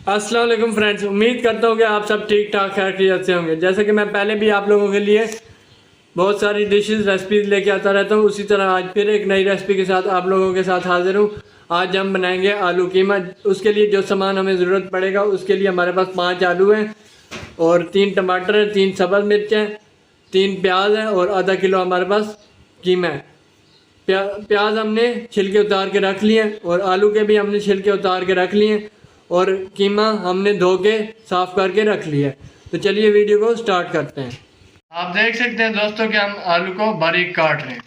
अस्सलाम वालेकुम फ्रेंड्स, उम्मीद करता हूँ कि आप सब ठीक ठाक खैरियत से होंगे। जैसे कि मैं पहले भी आप लोगों के लिए बहुत सारी डिशेस रेसिपीज़ लेके आता रहता हूँ, उसी तरह आज फिर एक नई रेसिपी के साथ आप लोगों के साथ हाजिर हूँ। आज हम बनाएंगे आलू कीमा। उसके लिए जो सामान हमें ज़रूरत पड़ेगा, उसके लिए हमारे पास 5 आलू हैं और 3 टमाटर हैं, 3 सब्ज़ मिर्च हैं, 3 प्याज हैं और आधा किलो हमारे पास कीमा है। प्याज हमने छिलके उतार के रख लिए और आलू के भी हमने छिलके उतार के रख लिए और कीमा हमने धो के साफ़ करके रख लिया। तो चलिए वीडियो को स्टार्ट करते हैं। आप देख सकते हैं दोस्तों कि हम आलू को बारीक काट रहे हैं।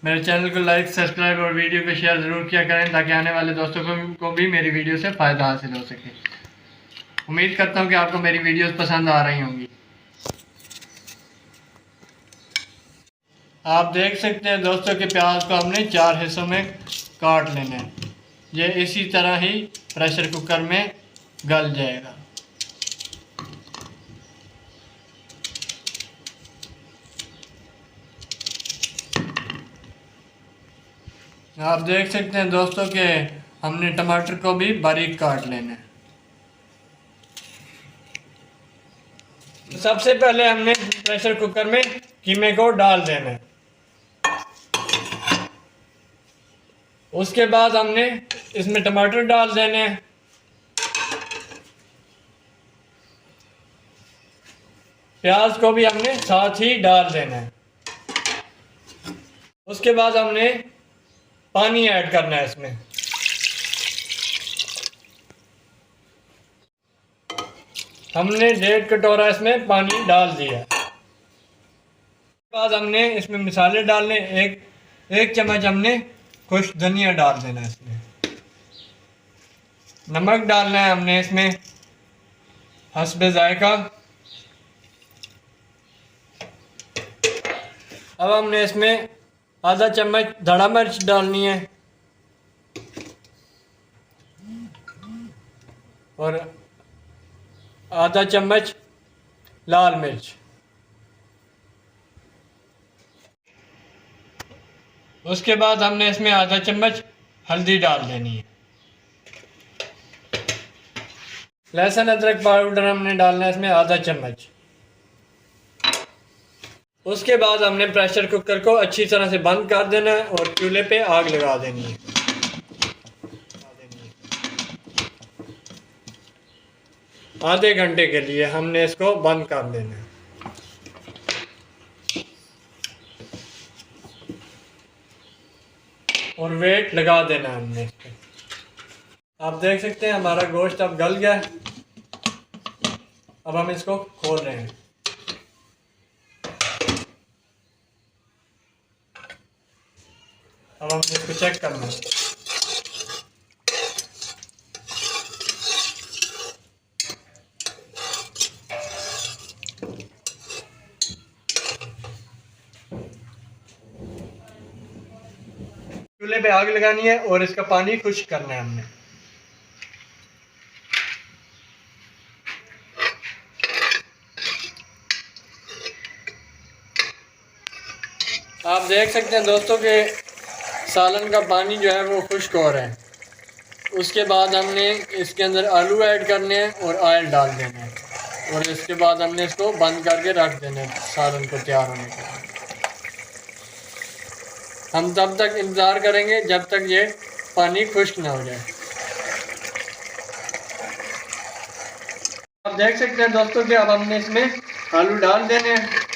मेरे चैनल को लाइक, सब्सक्राइब और वीडियो को शेयर ज़रूर किया करें ताकि आने वाले दोस्तों को भी मेरी वीडियो से फ़ायदा हासिल हो सके। उम्मीद करता हूँ कि आपको मेरी वीडियोस पसंद आ रही होंगी। आप देख सकते हैं दोस्तों कि प्याज को हमने 4 हिस्सों में काट लेना है। ये इसी तरह ही प्रेशर कुकर में गल जाएगा। आप देख सकते हैं दोस्तों कि हमने टमाटर को भी बारीक काट लेना है। सबसे पहले हमने प्रेशर कुकर में कीमे को डाल देना है। उसके बाद हमने इसमें टमाटर डाल देने हैं। प्याज को भी हमने साथ ही डाल देना है। उसके बाद हमने पानी ऐड करना है इसमें। हमने 1.5 कटोरा इसमें पानी डाल दिया। उसके बाद हमने इसमें मसाले डालने, एक चम्मच हमने खुश्क धनिया डाल देना है इसमें। नमक डालना है हमने इसमें हस्बे जायका। अब हमने इसमें आधा चम्मच धड़ा मिर्च डालनी है और आधा चम्मच लाल मिर्च। उसके बाद हमने इसमें आधा चम्मच हल्दी डाल देनी है। लहसुन अदरक पाउडर हमने डालना है इसमें आधा चम्मच। उसके बाद हमने प्रेशर कुकर को अच्छी तरह से बंद कर देना है और चूल्हे पे आग लगा देनी है। आधे घंटे के लिए हमने इसको बंद कर देना है और वेट लगा देना है हमने इसको। आप देख सकते हैं हमारा गोश्त अब गल गया है। अब हम इसको खोल रहे हैं। अब हमने इसको चेक करना है। चूल्हे पे आग लगानी है और इसका पानी खुश्क करना है हमने। आप देख सकते हैं दोस्तों कि सालन का पानी जो है वो खुश्क हो रहा है। उसके बाद हमने इसके अंदर आलू ऐड करने हैं और ऑयल डाल देना है और इसके बाद हमने इसको बंद करके रख देना है सालन को तैयार होने के बाद। हम तब तक इंतज़ार करेंगे जब तक ये पानी खुश्क ना हो जाए। आप देख सकते हैं दोस्तों कि अब हमने इसमें आलू डाल देने हैं।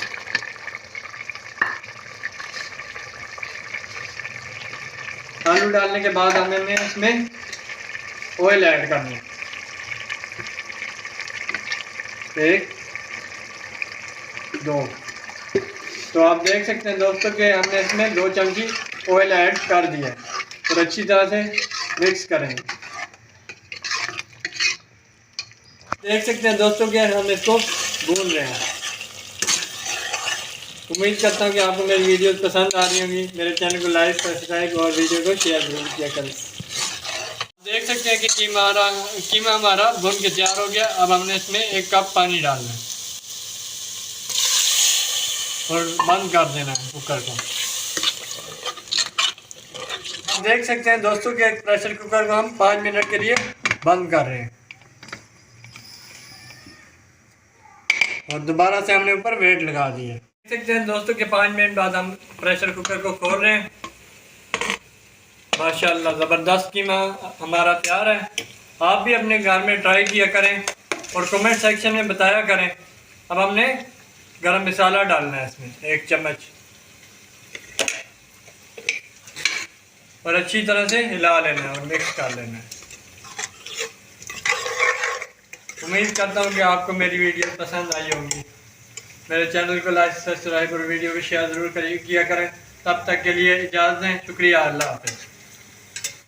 आलू डालने के बाद हमें इसमें ऑयल ऐड करनी है। 1 2। तो आप देख सकते हैं दोस्तों कि हमने इसमें 2 चमची ऑयल ऐड कर दिया है और अच्छी तरह से मिक्स करेंगे। देख सकते हैं दोस्तों कि हम इसको भून रहे हैं। उम्मीद करता हूँ कि आपको मेरी वीडियोस पसंद आ रही होंगी। मेरे चैनल को लाइक, सब्सक्राइब और वीडियो को शेयर जरूर किया करें। देख सकते हैं कि कीमा हमारा भून के तैयार हो गया। अब हमने इसमें 1 कप पानी डालना है और बंद कर देना है कुकर को। आप देख सकते हैं दोस्तों कि प्रेशर कुकर को हम 5 मिनट के लिए बंद कर रहे हैं और दोबारा से हमने ऊपर वेट लगा दिया। देख सकते हैं दोस्तों कि 5 मिनट बाद हम प्रेशर कुकर को खोल रहे हैं। माशाल्लाह ज़बरदस्त कीमा हमारा तैयार है। आप भी अपने घर में ट्राई किया करें और कमेंट सेक्शन में बताया करें। अब हमने गरम मसाला डालना है इसमें 1 चम्मच और अच्छी तरह से हिला लेना है और मिक्स कर लेना है। उम्मीद करता हूँ कि आपको मेरी वीडियो पसंद आई होगी। मेरे चैनल को लाइक सब्सक्राइब और वीडियो को शेयर ज़रूर किया करें। तब तक के लिए इजाज़त दें। शुक्रिया। अल्लाह हाफ़िज़।